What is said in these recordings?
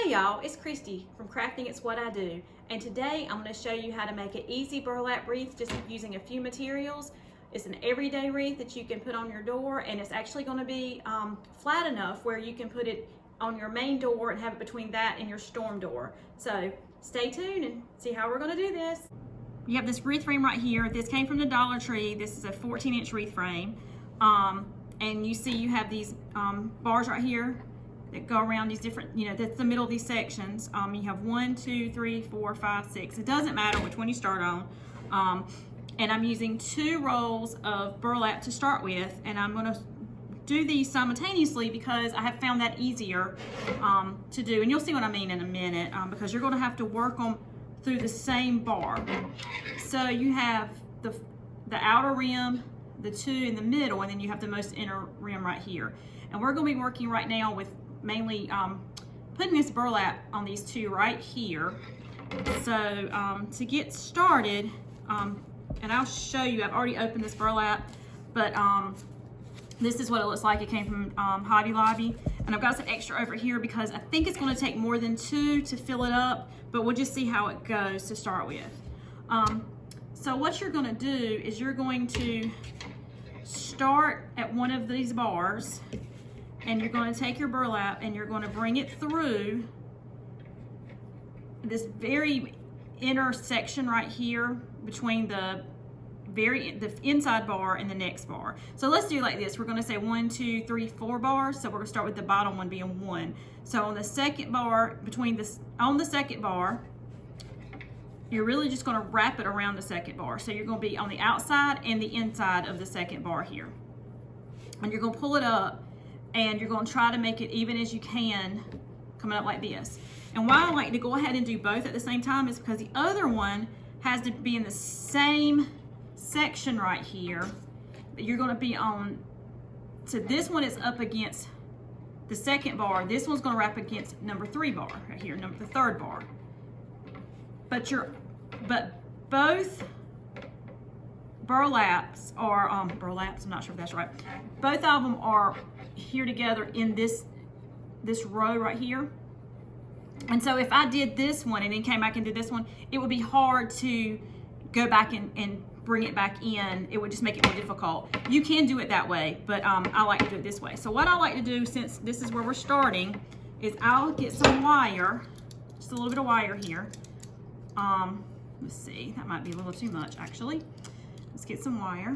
Hey y'all, it's Christy from Crafting It's What I Do, and today I'm going to show you how to make an easy burlap wreath just using a few materials. It's an everyday wreath that you can put on your door, and it's actually going to be flat enough where you can put it on your main door and have it between that and your storm door. So stay tuned and see how we're going to do this. You have this wreath frame right here. This came from the Dollar Tree. This is a 14-inch wreath frame, and you see you have these bars right here that go around these different, that's the middle of these sections. You have 1, 2, 3, 4, 5, 6. It doesn't matter which one you start on. And I'm using 2 rolls of burlap to start with, and I'm going to do these simultaneously because I have found that easier to do. And you'll see what I mean in a minute, because you're going to have to work them through the same bar. So you have the outer rim, the 2 in the middle, and then you have the most inner rim right here. And we're going to be working right now with mainly putting this burlap on these 2 right here. So to get started, and I'll show you, I've already opened this burlap, but this is what it looks like. It came from Hobby Lobby, and I've got some extra over here because I think it's going to take more than 2 to fill it up, but we'll just see how it goes to start with. So what you're going to do is you're going to start at one of these bars, and you're going to take your burlap and you're going to bring it through this very inner section right here between the inside bar and the next bar. So let's do like this. We're going to say 1, 2, 3, 4 bars. So we're going to start with the bottom one being 1. So on the second bar, on the second bar, you're really just going to wrap it around the second bar. So you're going to be on the outside and the inside of the second bar here. And you're going to pull it up, and you're going to try to make it even as you can, coming up like this. And why I like to go ahead and do both at the same time is because the other one has to be in the same section right here that you're going to be on. So this one is up against the second bar. This one's going to wrap against number 3 bar right here, the 3rd bar. But both burlaps are burlaps. I'm not sure if that's right. Both of them are here together in this row right here. And so if I did this one and then came back and did this one, it would be hard to go back and bring it back in. It would just make it more difficult. You can do it that way, but I like to do it this way. So what I like to do, since this is where we're starting, is I'll get some wire, just a little bit of wire here. Let's see, that might be a little too much actually. Let's get some wire,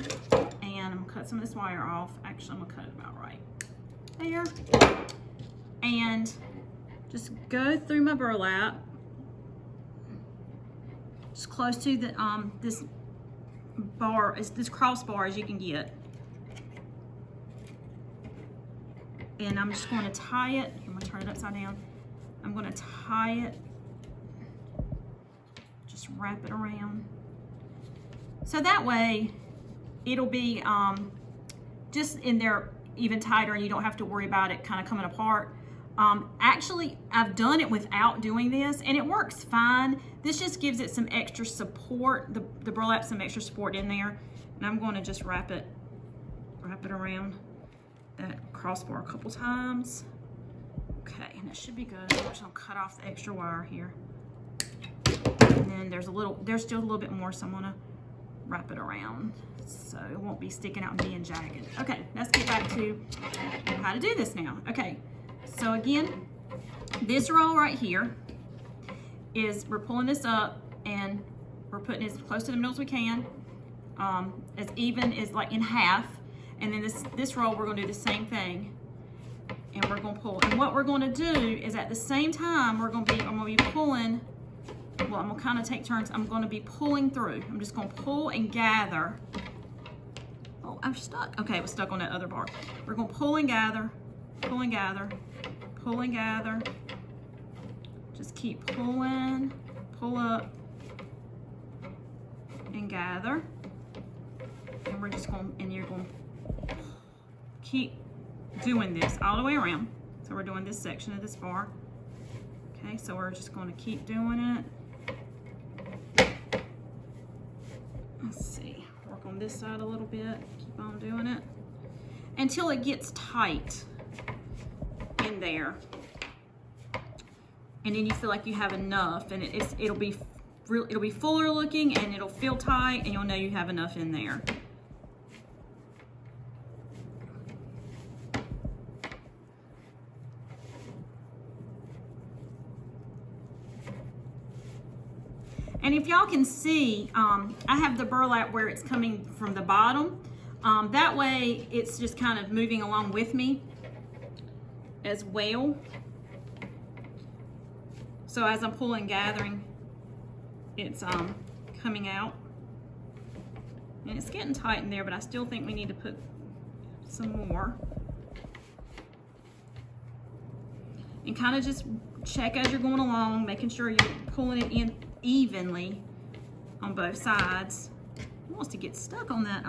and I'm gonna cut some of this wire off. Actually, I'm gonna cut it about right there. And just go through my burlap, just close to the this crossbar as you can get. And I'm just going to tie it. I'm going to turn it upside down. I'm going to tie it, just wrap it around. So that way it'll be just in there even tighter, and you don't have to worry about it kind of coming apart. Actually, I've done it without doing this, and it works fine. This just gives it some extra support, the burlap, some extra support in there. And I'm going to just wrap it around that crossbar a couple times. Okay, and it should be good. I'm just gonna cut off the extra wire here. And then there's still a little bit more, so I'm gonna wrap it around so it won't be sticking out and being jagged. Okay, let's get back to how to do this now. Okay. So again, this roll right here we're pulling this up, and we're putting it as close to the middle as we can, as even as like in half. And then this roll, we're going to do the same thing, and we're going to pull. And what we're going to do is at the same time, I'm going to be pulling. Well, I'm going to kind of take turns. I'm going to be pulling through. I'm just going to pull and gather. Oh, I'm stuck. Okay, it was stuck on that other bar. We're going to pull and gather, pull and gather, pull and gather. Just keep pulling, pull up, and gather. And we're just going, and you're going to keep doing this all the way around. So we're doing this section of this bar. Okay, so we're just going to keep doing it. Let's see, work on this side a little bit, keep on doing it until it gets tight in there. and then you feel like you have enough, and it'll be fuller looking, and it'll feel tight, and you'll know you have enough in there. And if y'all can see, I have the burlap where it's coming from the bottom. That way it's just kind of moving along with me as well. So as I'm pulling, gathering, it's coming out. And it's getting tight in there, but I still think we need to put some more. And kind of just check as you're going along, making sure you're pulling it in evenly on both sides. It wants to get stuck on that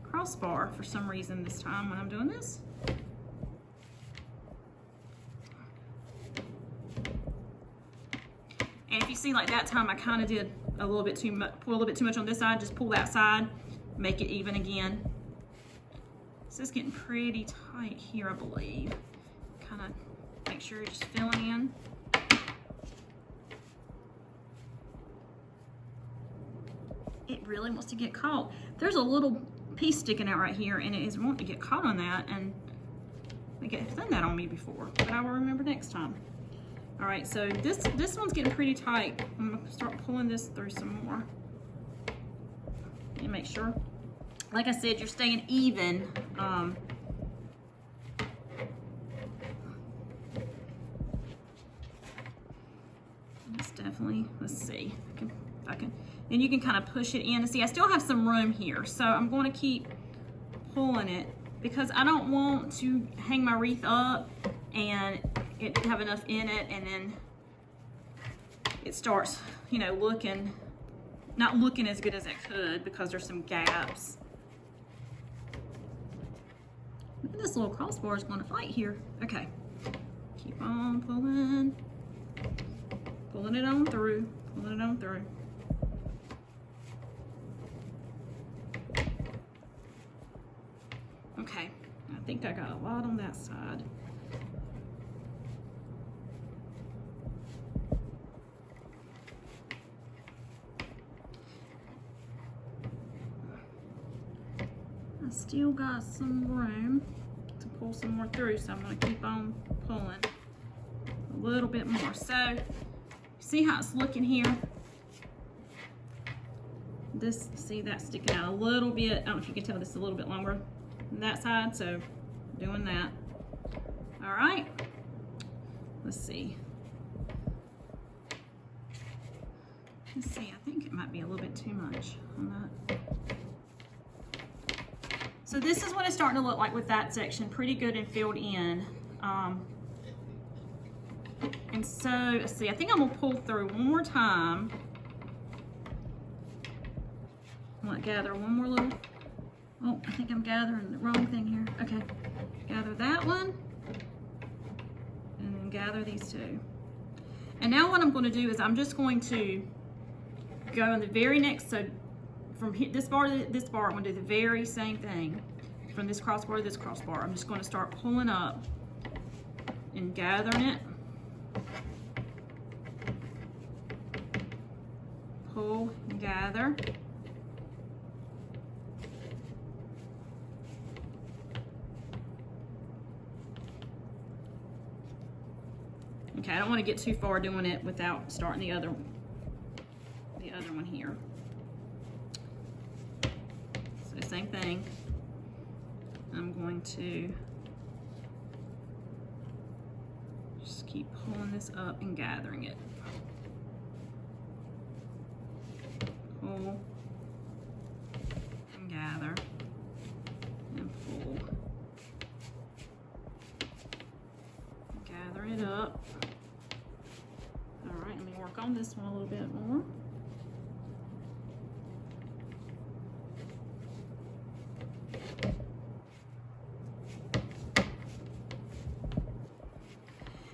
crossbar for some reason this time when I'm doing this. And if you see, like that time I kind of did a little bit too much, pull a little bit too much on this side, just pull that side, make it even again. So it's getting pretty tight here, I believe. Kind of make sure you're just filling in. It really wants to get caught. There's a little piece sticking out right here, and it is wanting to get caught on that, and I think it's done that on me before, but I will remember next time. All right, so this one's getting pretty tight. I'm gonna start pulling this through some more. And make sure, like I said, you're staying even. It's definitely, let's see, I can, then you can kind of push it in. And see, I still have some room here, so I'm going to keep pulling it because I don't want to hang my wreath up and it have enough in it, and then it starts, you know, not looking as good as it could because there's some gaps. This little crossbar is going to fight here. Okay, keep on pulling it on through, pulling it on through. Okay, I think I got a lot on that side. I still got some room to pull some more through, so I'm going to keep on pulling a little bit more. So, see how it's looking here? This, see that sticking out a little bit. I don't know if you can tell this is a little bit longer than that side, so doing that. All right, let's see. Let's see, I think it might be a little bit too much on that. So this is what it's starting to look like with that section, pretty good and filled in. And so, let's see, I think I'm gonna pull through one more time. I want to gather one more little, oh, I think I'm gathering the wrong thing here. Okay, gather that one, and then gather these two. And now what I'm going to do is I'm just going to go in the very next, so from this bar to this bar, I'm going to do the very same thing. From this crossbar to this crossbar, I'm just going to start pulling up and gathering it. Pull and gather. Okay, I don't want to get too far doing it without starting the other one here. So same thing. I'm going to just keep pulling this up and gathering it. Pull and gather and pull. Gather it up. All right, let me work on this one a little bit more.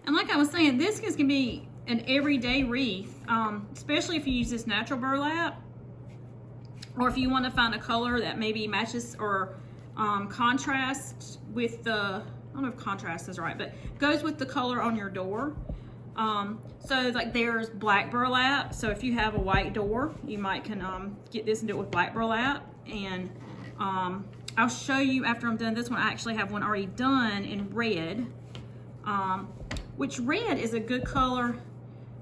And like I was saying, this is gonna be an everyday wreath, especially if you use this natural burlap, or if you want to find a color that maybe matches or contrasts with the, I don't know if contrast is right, but goes with the color on your door. So like there's black burlap. So if you have a white door, you might can get this and do it with black burlap. And I'll show you after I'm done this one. I actually have one already done in red, which red is a good color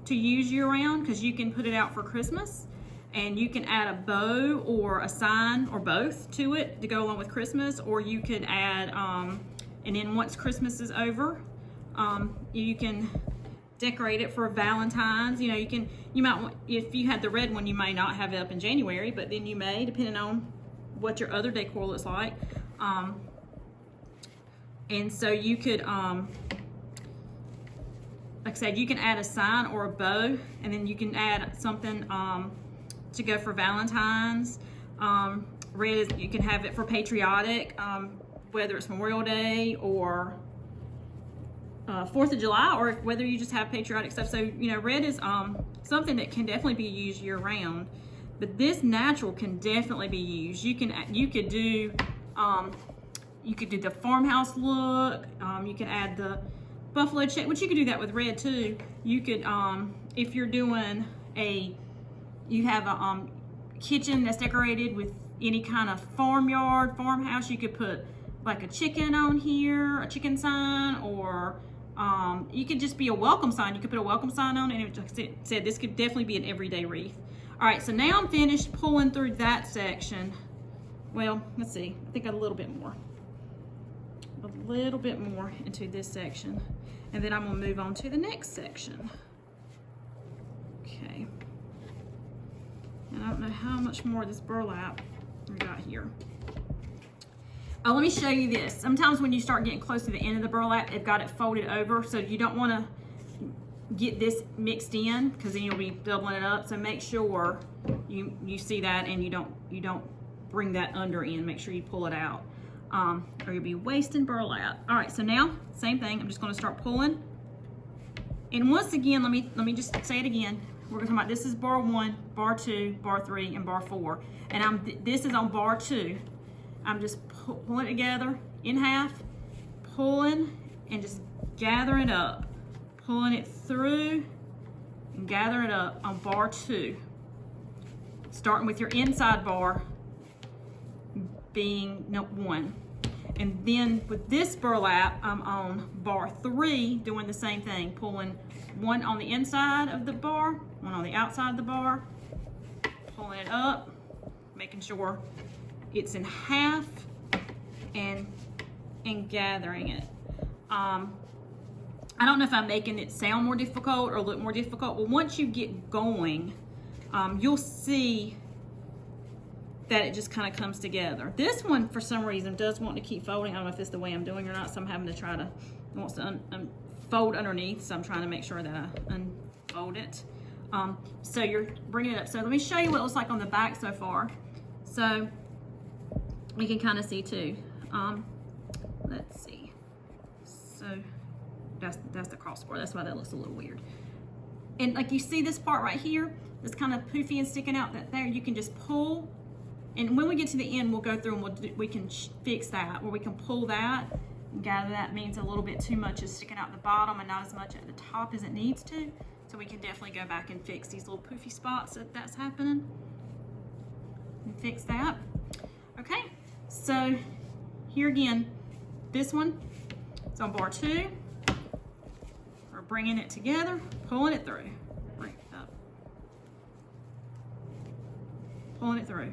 to use year round because you can put it out for Christmas, and you can add a bow or a sign or both to it to go along with Christmas, or you could add, and then once Christmas is over, you can decorate it for Valentine's. You know, you might want, if you had the red one, you may not have it up in January, but then you may, depending on what your other decor looks like. And so you could, like I said, you can add a sign or a bow, and then you can add something to go for Valentine's. Red is, you can have it for patriotic, whether it's Memorial Day or 4th of July, or whether you just have patriotic stuff. So, you know, red is something that can definitely be used year round. But this natural can definitely be used. You could do the farmhouse look. You could add the buffalo check, which you could do that with red too. You could, if you're doing you have a kitchen that's decorated with any kind of farmhouse, you could put like a chicken on here, a chicken sign, or you could just be a welcome sign. You could put a welcome sign on, and like I said, this could definitely be an everyday wreath. All right, so now I'm finished pulling through that section. Well, let's see, I think a little bit more into this section, and then I'm gonna move on to the next section. Okay, and I don't know how much more of this burlap we got here. Oh, let me show you this. Sometimes when you start getting close to the end of the burlap, they've got it folded over, so you don't want to get this mixed in because then you'll be doubling it up. So make sure you see that, and you don't bring that under in. Make sure you pull it out, or you'll be wasting burlap. All right, so now same thing. I'm just going to start pulling, and once again, let me just say it again. We're going to talk about, this is bar 1, bar 2, bar 3, and bar 4, and this is on bar 2. I'm just pulling it together in half, pulling and just gathering it up, pulling it through and gathering it up on bar 2. Starting with your inside bar being 1. And then with this burlap, I'm on bar 3 doing the same thing, pulling one on the inside of the bar, one on the outside of the bar, pulling it up, making sure it's in half, and gathering it. I don't know if I'm making it sound more difficult or look more difficult, but once you get going, you'll see that it just kind of comes together. This one, for some reason, does want to keep folding. I don't know if it's the way I'm doing or not, so I'm having to try to, it wants to fold underneath, so I'm trying to make sure that I unfold it. So you're bringing it up. So let me show you what it looks like on the back so far. So we can kind of see too. Let's see. So that's the cross bar. That's why that looks a little weird. And like you see this part right here, that's kind of poofy and sticking out. That there, you can just pull. And when we get to the end, we'll go through and we can fix that, or we can pull that and gather. That means a little bit too much is sticking out the bottom and not as much at the top as it needs to. So we can definitely go back and fix these little poofy spots that's happening and fix that. Okay, so here again, this one is on bar 2. We're bringing it together, pulling it through, bring it up, pulling it through,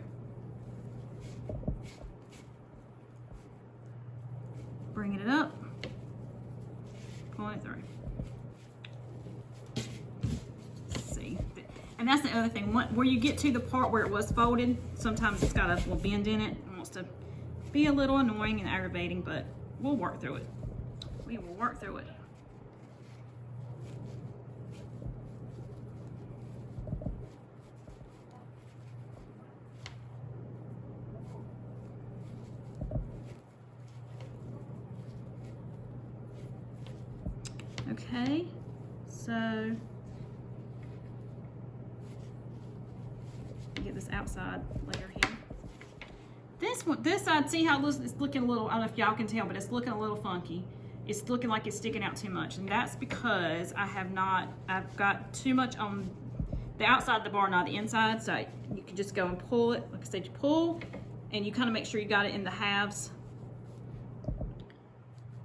bringing it up, pulling it through. See, and that's the other thing. Where you get to the part where it was folded, sometimes it's got a little bend in it and wants to be a little annoying and aggravating, but we'll work through it. We will work through it. Okay, so get this outside layer here. This side, see how it's looking a little, I don't know if y'all can tell, but it's looking a little funky. it's looking like it's sticking out too much, and that's because I've got too much on the outside of the bar, not the inside. So you can just go and pull it. Like I said, you pull, and you kind of make sure you got it in the halves.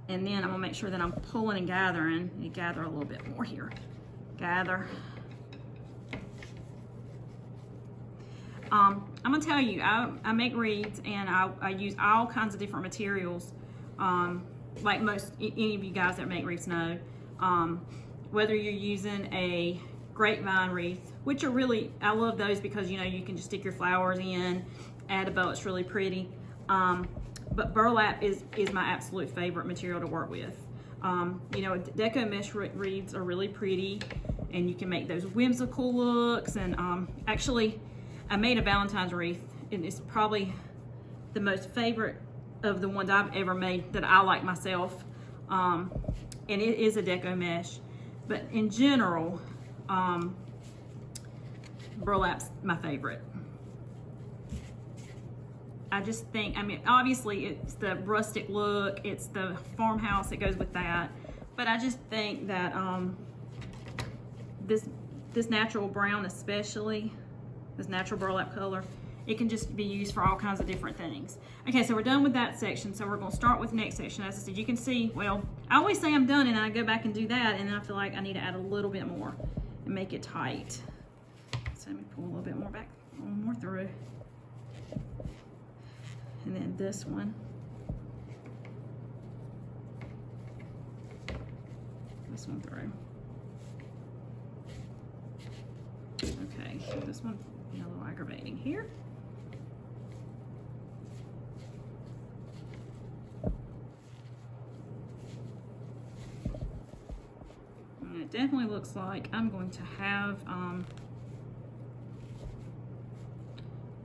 And then I'm gonna make sure that I'm pulling and gathering. You gather a little bit more here. Gather. I'm gonna tell you, I make wreaths, and I use all kinds of different materials. Like any of you guys that make wreaths know, whether you're using a grapevine wreath, which are really, I love those because, you know, you can just stick your flowers in, add a bow, it's really pretty. But burlap is my absolute favorite material to work with. You know, deco mesh wreaths are really pretty, and you can make those whimsical looks. And actually, I made a Valentine's wreath, and it's probably the most favorite of the ones I've ever made that I like myself. And it is a deco mesh, but in general, burlap's my favorite. I just think, I mean, obviously it's the rustic look, it's the farmhouse that goes with that, but I just think that this natural brown, especially this natural burlap color, it can just be used for all kinds of different things. Okay, so we're done with that section, so we're going to start with the next section. As I said, you can see, well, I always say I'm done, and I go back and do that, and then I feel like I need to add a little bit more and make it tight. So let me pull a little bit more back, one more through. And then this one. This one through. Okay, so this one a little aggravating here. And it definitely looks like I'm going to have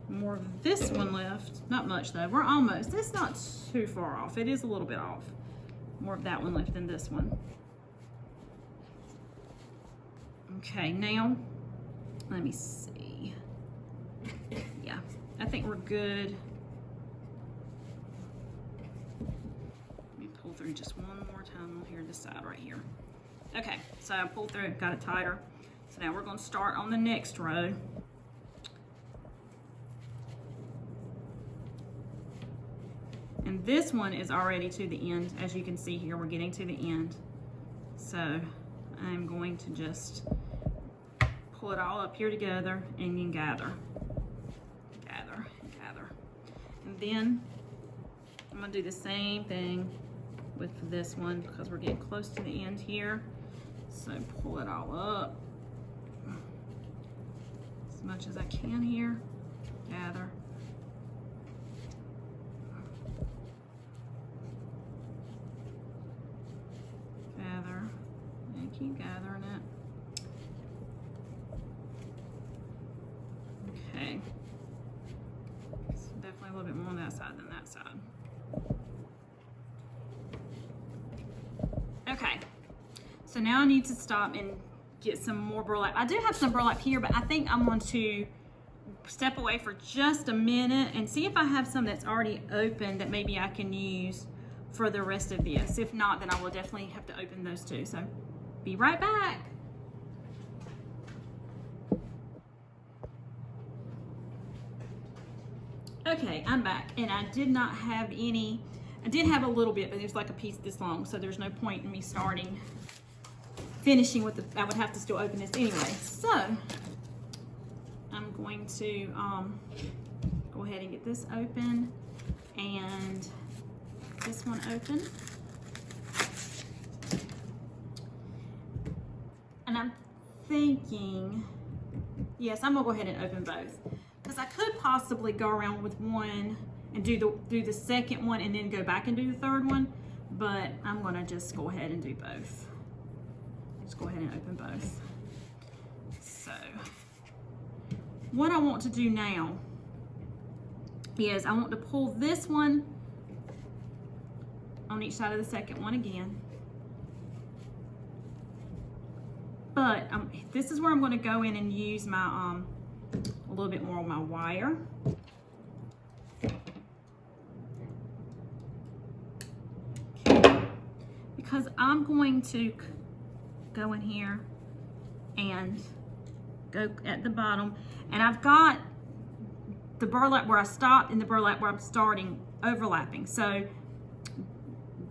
more of this one left. Not much though, we're almost, it's not too far off. It is a little bit off. More of that one left than this one. Okay, now, let me see. Yeah, I think we're good. Let me pull through just one more time on here, this side right here. Okay, so I pulled through, got it tighter. So now we're gonna start on the next row. And this one is already to the end. As you can see here, we're getting to the end. So I'm going to just pull it all up here together, and you can gather, gather, gather. And then I'm gonna do the same thing with this one because we're getting close to the end here. So pull it all up as much as I can here, gather. Keep gathering it. Okay. So definitely a little bit more on that side than that side. Okay. So now I need to stop and get some more burlap. I do have some burlap here, but I think I'm going to step away for just a minute and see if I have some that's already open that maybe I can use for the rest of this. If not, then I will definitely have to open those too. So be right back. Okay, I'm back, and I did not have any. I did have a little bit, but it was like a piece this long, so there's no point in me finishing with the, I would have to still open this anyway. So I'm going to go ahead and get this open and this one open. And I'm thinking, yes, I'm gonna go ahead and open both, because I could possibly go around with one and do the second one and then go back and do the third one, but I'm gonna just go ahead and do both. Just go ahead and open both. So what I want to do now is I want to pull this one on each side of the second one again. But this is where I'm going to go in and use my a little bit more of my wire. Okay. because I'm going to go in here and go at the bottom, and I've got the burlap where I stopped and the burlap where I'm starting overlapping. So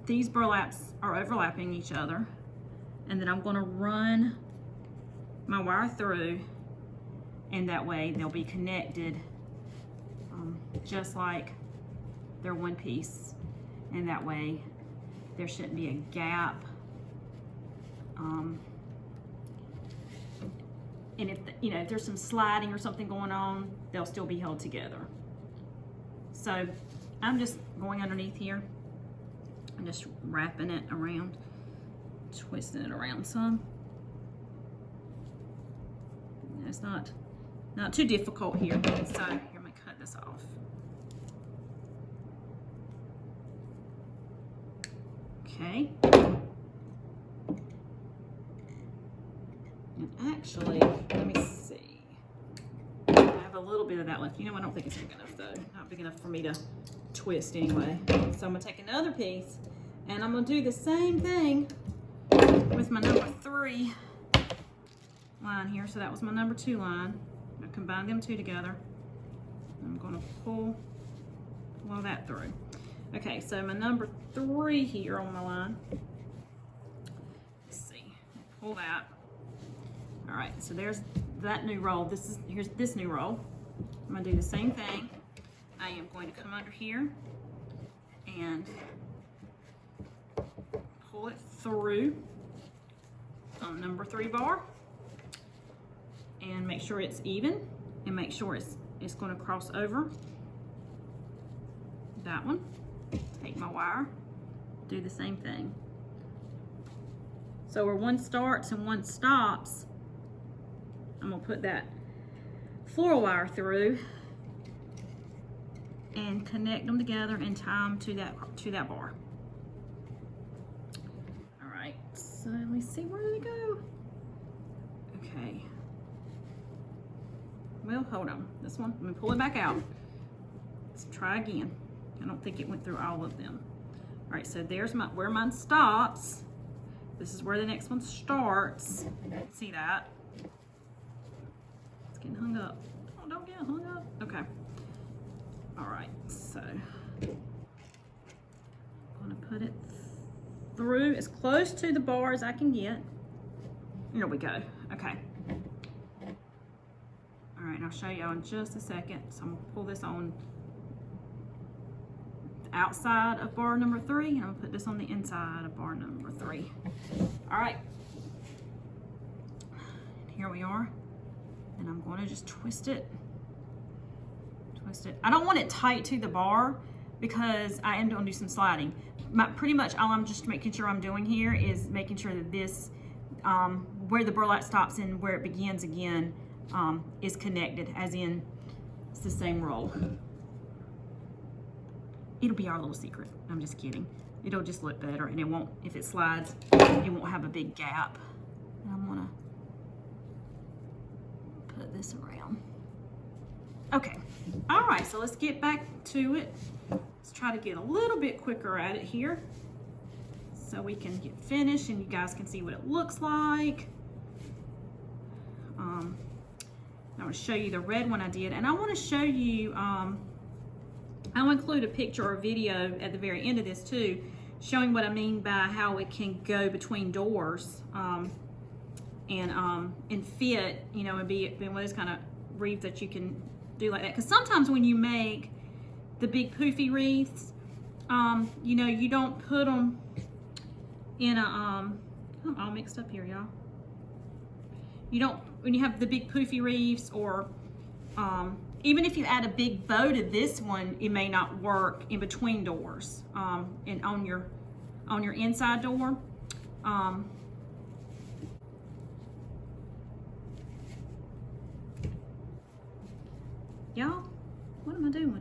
these burlaps are overlapping each other, and then I'm going to run my wire through, and that way they'll be connected just like they're one piece, and that way there shouldn't be a gap. And if if there's some sliding or something going on, they'll still be held together. So I'm just going underneath here and just wrapping it around, twisting it around some. It's not too difficult here. So here, I'm gonna cut this off. Okay. And actually, let me see. I have a little bit of that left. I don't think it's big enough though. Not big enough for me to twist anyway. So I'm gonna take another piece, and I'm gonna do the same thing with my number 3 line here. So that was my number 2 line. I'm gonna combine them two together. I'm gonna pull all that through. Okay, so my number 3 here on my line. Let's see. Pull that. All right, so there's that new roll. Here's this new roll. I'm gonna do the same thing. I am going to come under here and pull it through on number 3 bar, and make sure it's even, and make sure it's going to cross over that one. Take my wire, do the same thing. So where one starts and one stops, I'm gonna put that floral wire through and connect them together and tie them to that bar. All right, so let me see, where did it go? Okay. Well, hold on. This one, let me pull it back out. Let's try again. I don't think it went through all of them. All right, so there's where mine stops. This is where the next one starts. See that? It's getting hung up. Oh, don't get hung up. Okay. All right, so I'm gonna put it through as close to the bar as I can get. Here we go. Okay. All right, I'll show you in just a second. So I'm gonna pull this on the outside of bar number 3, and I'm gonna put this on the inside of bar number 3. All right, here we are, and I'm gonna just twist it. I don't want it tight to the bar because I am going to do some sliding. Pretty much all I'm just making sure I'm doing here is making sure that this, where the burlap stops and where it begins again, is connected, as in it's the same roll. It'll be our little secret. I'm just kidding. It'll just look better, and it won't, if it slides, it won't have a big gap. And I'm gonna put this around. Okay, all right, so let's get back to it. Let's try to get a little bit quicker at it here so we can get finished and you guys can see what it looks like. I'm gonna show you the red one I did, and I wanna show you, I'll include a picture or video at the very end of this too, showing what I mean by how it can go between doors and fit, and be one of those kind of wreaths that you can do like that. Because sometimes when you make the big poofy wreaths, you don't put them in a, I'm all mixed up here, y'all. You don't, when you have the big poofy wreaths, or even if you add a big bow to this one, it may not work in between doors, and on your inside door. Y'all, what am I doing?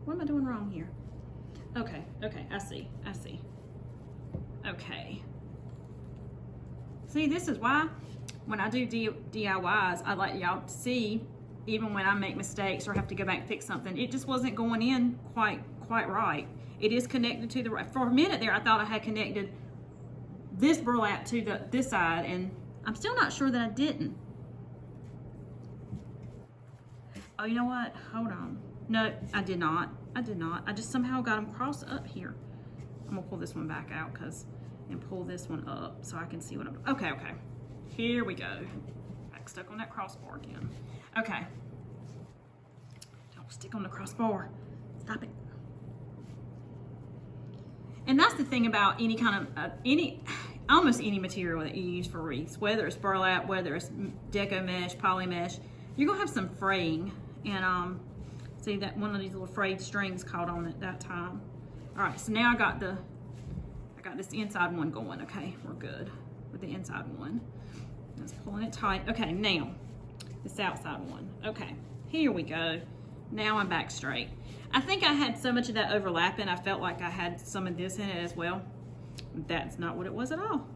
What am I doing wrong here? Okay, I see. Okay. See, this is why when I do DIYs, I like y'all to see, even when I make mistakes or have to go back and fix something, it just wasn't going in quite right. It is connected to the, for a minute there, I thought I had connected this burlap to this side, and I'm still not sure that I didn't. Oh, you know what? Hold on. No, I did not. I did not. I just somehow got them crossed up here. I'm gonna pull this one back out and pull this one up so I can see what I'm doing. Okay, okay. Here we go. Back stuck on that crossbar again. Okay. Don't stick on the crossbar. Stop it. And that's the thing about any kind of, almost any material that you use for wreaths, whether it's burlap, whether it's deco mesh, poly mesh, you're gonna have some fraying. And see that one of these little frayed strings caught on at that time. All right, so now I got this inside one going. Okay, we're good with the inside one. Just pulling it tight. Okay, now this outside one. Okay, here we go. Now I'm back straight. I think I had so much of that overlapping, I felt like I had some of this in it as well. That's not what it was at all.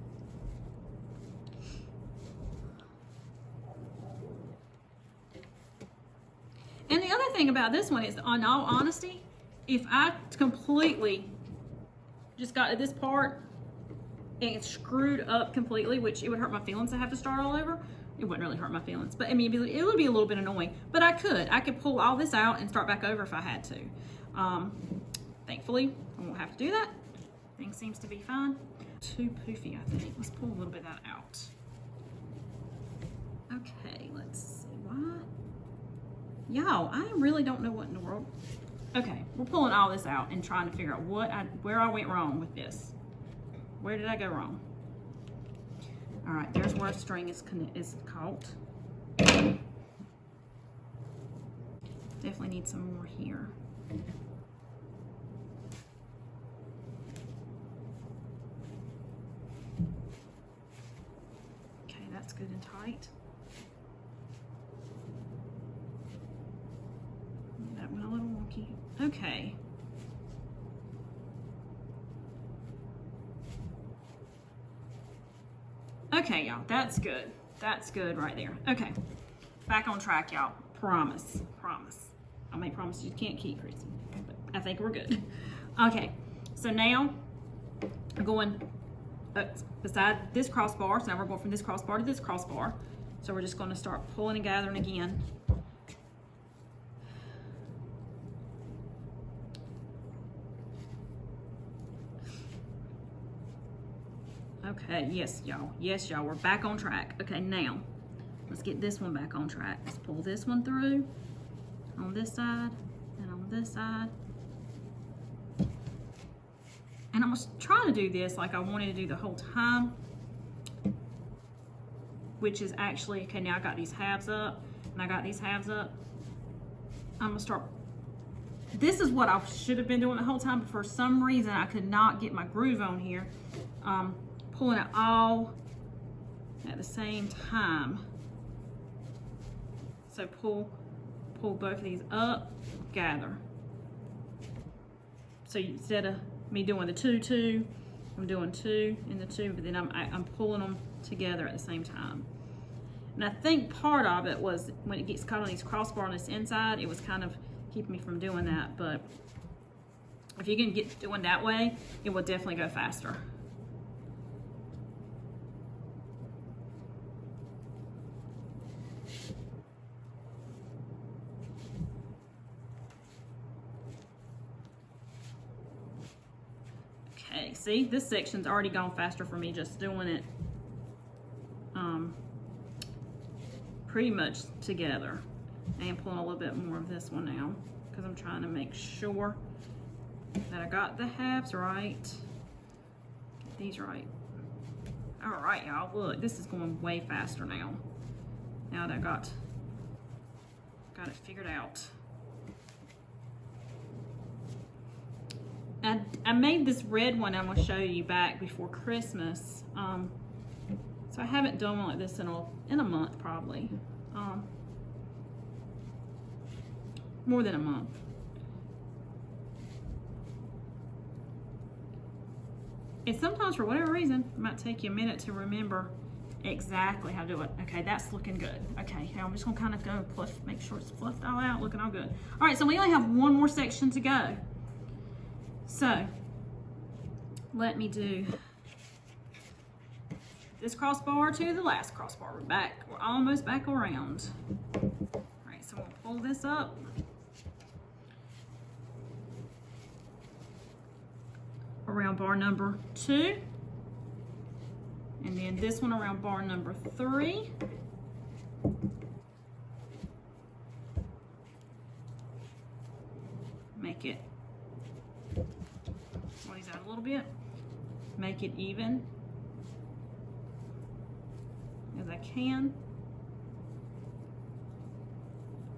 And the other thing about this one is, in all honesty, if I completely just got to this part and it's screwed up completely, which it would hurt my feelings to have to start all over, it wouldn't really hurt my feelings, but I mean, it would be a little bit annoying, but I could pull all this out and start back over if I had to. Thankfully, I won't have to do that. Everything seems to be fine. Too poofy, I think. Let's pull a little bit of that out. Okay, let's see why. Y'all, I really don't know what in the world. Okay, we're pulling all this out and trying to figure out where I went wrong with this. Where did I go wrong? All right, there's where a string is caught. Definitely need some more here. Okay, that's good and tight. That went a little wonky. Okay. Okay, y'all, that's good. That's good right there. Okay, back on track, y'all. Promise. I make promises you can't keep, Chrissy, but I think we're good. Okay, so now I'm going beside this crossbar. So now we're going from this crossbar to this crossbar. So we're just going to start pulling and gathering again. Okay, yes, y'all. Yes, y'all. We're back on track. Okay, now let's get this one back on track. Let's pull this one through on this side and on this side. And I'm just trying to do this like I wanted to do the whole time, which is actually, okay, now I got these halves up and I got these halves up. I'm gonna start, this is what I should have been doing the whole time, but for some reason I could not get my groove on here. Pulling it all at the same time. So pull both of these up, gather. So instead of me doing the 2-2, I'm doing 2 and the 2, but then I'm pulling them together at the same time. And I think part of it was when it gets caught on these crossbar on this inside, it was kind of keeping me from doing that. But if you can get doing that way, it will definitely go faster. Okay, see, this section's already gone faster for me just doing it pretty much together. And pulling a little bit more of this one now because I'm trying to make sure that I got the halves right. Get these right. All right, y'all, look, this is going way faster now. Now that I got it figured out. I made this red one I'm going to show you back before Christmas. So I haven't done one like this in a month probably. More than a month. And sometimes for whatever reason, it might take you a minute to remember exactly how to do it. Okay, that's looking good. Okay, now I'm just gonna kind of go plus make sure it's fluffed all out, looking all good. All right, so we only have one more section to go. So let me do this crossbar to the last crossbar. We're back, we're almost back around. All right, so we'll pull this up. Around bar number 2. And then this one around bar number 3. Make it, swell these out a little bit. Make it even as I can.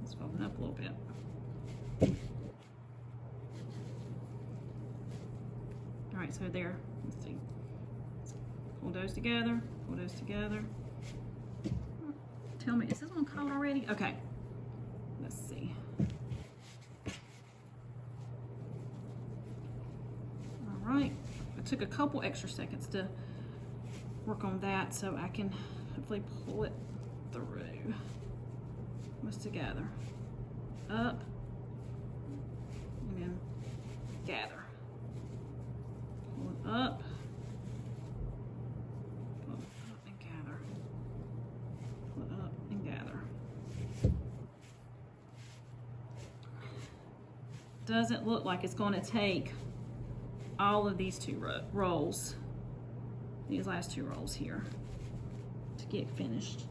Let's open up a little bit. All right, so there, let's see. Pull those together, pull those together. Tell me, is this one caught already? Okay, let's see. All right, it took a couple extra seconds to work on that so I can hopefully pull it through. What's together? Up, and then gather. Pull it up. Pull it up and gather. Pull it up and gather. Doesn't look like it's going to take all of these 2 rolls, these last 2 rolls here, to get finished.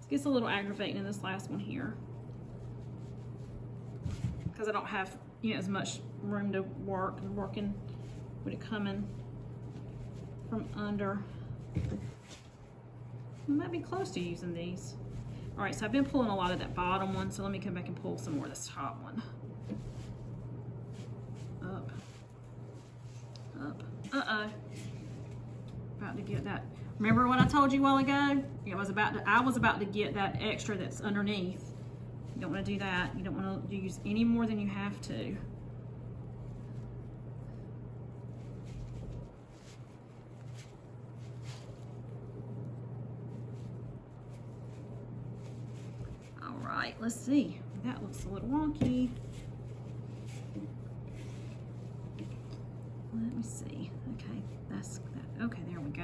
It gets a little aggravating in this last one here because I don't have, you know, as much room to work and working with it coming from under. I might be close to using these. All right, so I've been pulling a lot of that bottom one, so let me come back and pull some more of this top one. Up, up, uh-oh. About to get that. Remember what I told you a while ago? I was about to get that extra that's underneath. You don't want to do that. You don't want to use any more than you have to. Right, let's see. That looks a little wonky. Let me see. Okay, that's that. Okay, there we go.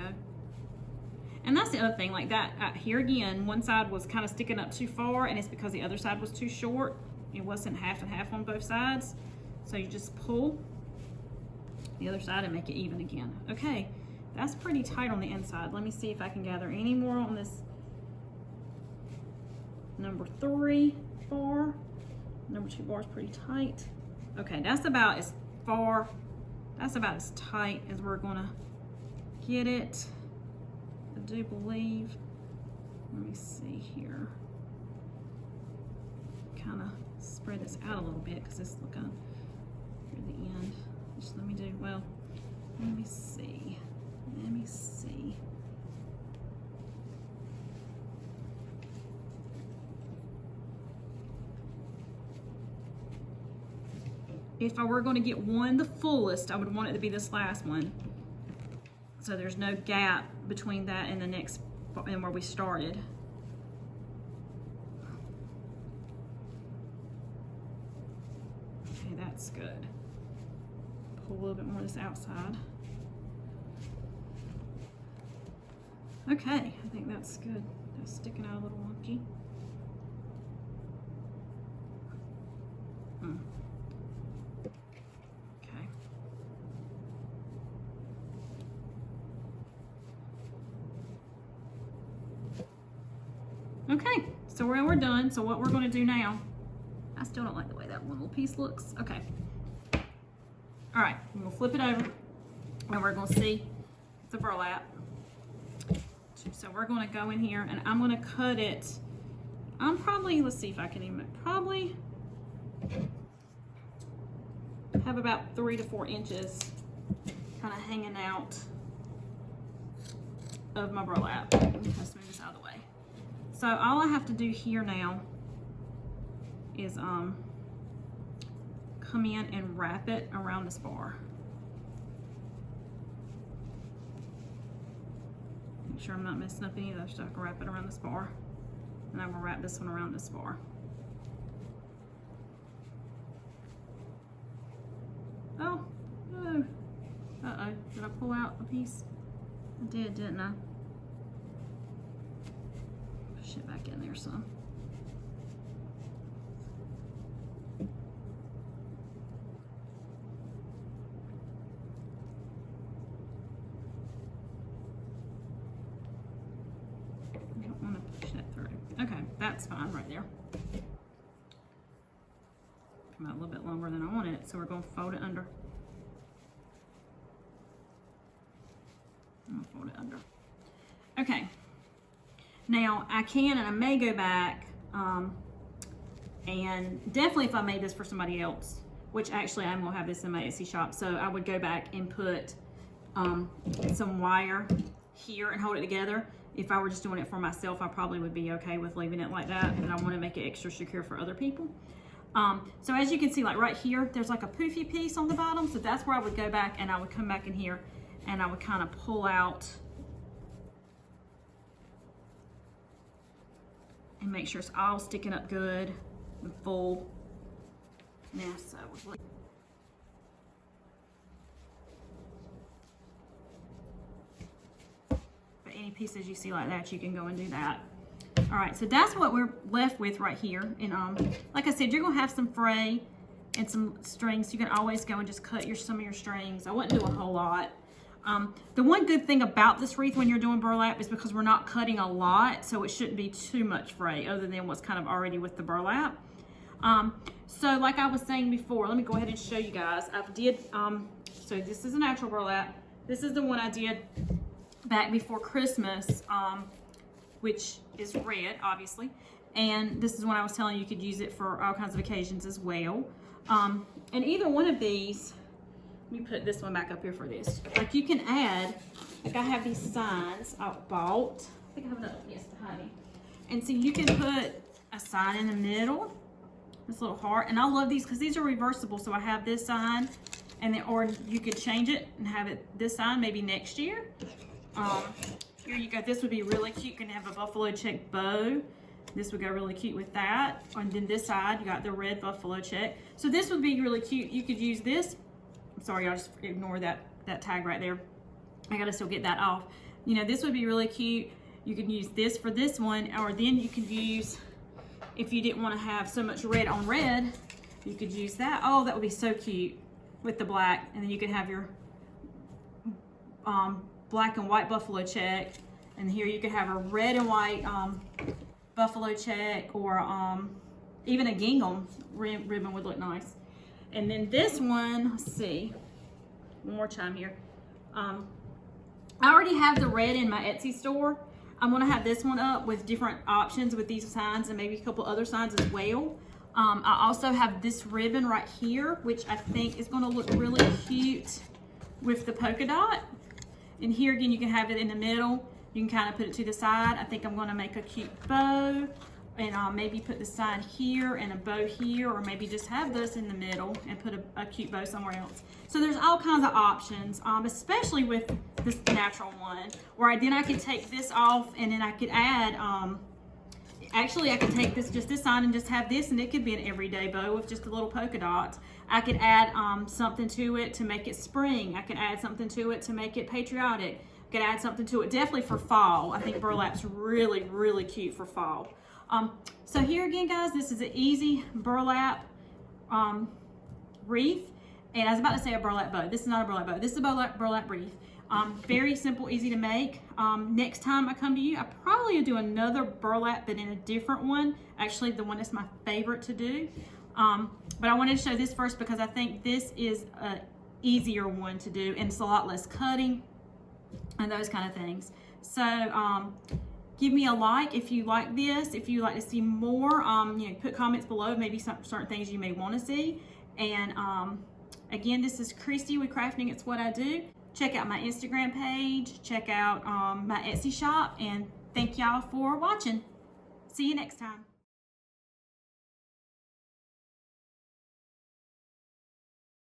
And that's the other thing, like that here again, one side was kind of sticking up too far, and it's because the other side was too short. It wasn't half and half on both sides. So you just pull the other side and make it even again. Okay, that's pretty tight on the inside. Let me see if I can gather any more on this number 3 bar. Number 2 bar is pretty tight. Okay, that's about as far, that's about as tight as we're gonna get it. I do believe, let me see here. Kind of spread this out a little bit because it's looking near the end. Just let me do, well, let me see. Let me see. If I were going to get one the fullest, I would want it to be this last one. So there's no gap between that and the next, and where we started. Okay, that's good. Pull a little bit more of this outside. Okay, I think that's good. That's sticking out a little wonky. Okay, so we're done. So what we're going to do now, I still don't like the way that one little piece looks. Okay. All right, I'm going to flip it over and we're going to see the burlap. So we're going to go in here and I'm going to cut it. I'm probably, let's see if I can even, probably have about 3 to 4 inches kind of hanging out of my burlap. Let's move this out of the way. So all I have to do here now is come in and wrap it around this bar. Make sure I'm not messing up any of those, so I can wrap it around this bar. And I will wrap this one around this bar. I pull out a piece? I did, didn't I? Push it back in there some. I don't want to push that through. Okay, that's fine right there. Come out a little bit longer than I wanted it, so we're going to fold it under. I'm going to fold it under. Okay. Now, I can and I may go back, and definitely if I made this for somebody else, which actually I'm going to have this in my Etsy shop, so I would go back and put some wire here and hold it together. If I were just doing it for myself, I probably would be okay with leaving it like that, but I want to make it extra secure for other people. So as you can see, like right here, there's like a poofy piece on the bottom, so that's where I would go back and I would come back in here and I would kind of pull out and make sure it's all sticking up good and full. Now, so but any pieces you see like that, you can go and do that. All right, so that's what we're left with right here. And like I said, you're gonna have some fray and some strings. You can always go and just cut some of your strings. I wouldn't do a whole lot. The one good thing about this wreath when you're doing burlap is because we're not cutting a lot, so it shouldn't be too much fray other than what's kind of already with the burlap. So like I was saying before, let me go ahead and show you guys. So this is a natural burlap. This is the one I did back before Christmas, which is red, obviously. And this is when I was telling you could use it for all kinds of occasions as well. And either one of these, let me put this one back up here for this. Like you can add, like I have these signs I bought. I think I have another, yes, behind me. And so you can put a sign in the middle, this little heart. And I love these because these are reversible. So I have this sign, and then, or you could change it and have it this sign maybe next year. Here you go. This would be really cute. You can have a buffalo check bow. This would go really cute with that. And then this side, you got the red buffalo check. So this would be really cute. You could use this. I'm sorry, I'll just ignore that tag right there. I gotta still get that off. You know, this would be really cute. You could use this for this one, or then you could use, if you didn't want to have so much red on red, you could use that. Oh, that would be so cute with the black. And then you could have your black and white buffalo check, and here you could have a red and white buffalo check, or even a gingham ribbon would look nice. And then this one, let's see, one more time here. I already have the red in my Etsy store. I'm gonna have this one up with different options with these signs and maybe a couple other signs as well. I also have this ribbon right here, which I think is gonna look really cute with the polka dot. And here again, you can have it in the middle. You can kind of put it to the side. I think I'm gonna make a cute bow, and maybe put the sign here and a bow here, or maybe just have this in the middle and put a cute bow somewhere else. So there's all kinds of options, especially with this natural one, where then I could take this off and then I could add, actually I could take this sign and just have this, and it could be an everyday bow with just a little polka dot. I could add something to it to make it spring. I could add something to it to make it patriotic. I could add something to it definitely for fall. I think burlap's really, really cute for fall. So here again, guys, this is an easy burlap wreath. And I was about to say a burlap bow. This is not a burlap bow. This is a burlap wreath. Very simple, easy to make. Next time I come to you, I probably will do another burlap, but in a different one. Actually, the one that's my favorite to do. But I wanted to show this first because I think this is an easier one to do, and it's a lot less cutting and those kind of things. So give me a like if you like this. If you'd like to see more, you know, put comments below, maybe some certain things you may want to see. And again, this is Christy with Crafting It's What I Do. Check out my Instagram page, check out my Etsy shop, and thank y'all for watching. See you next time.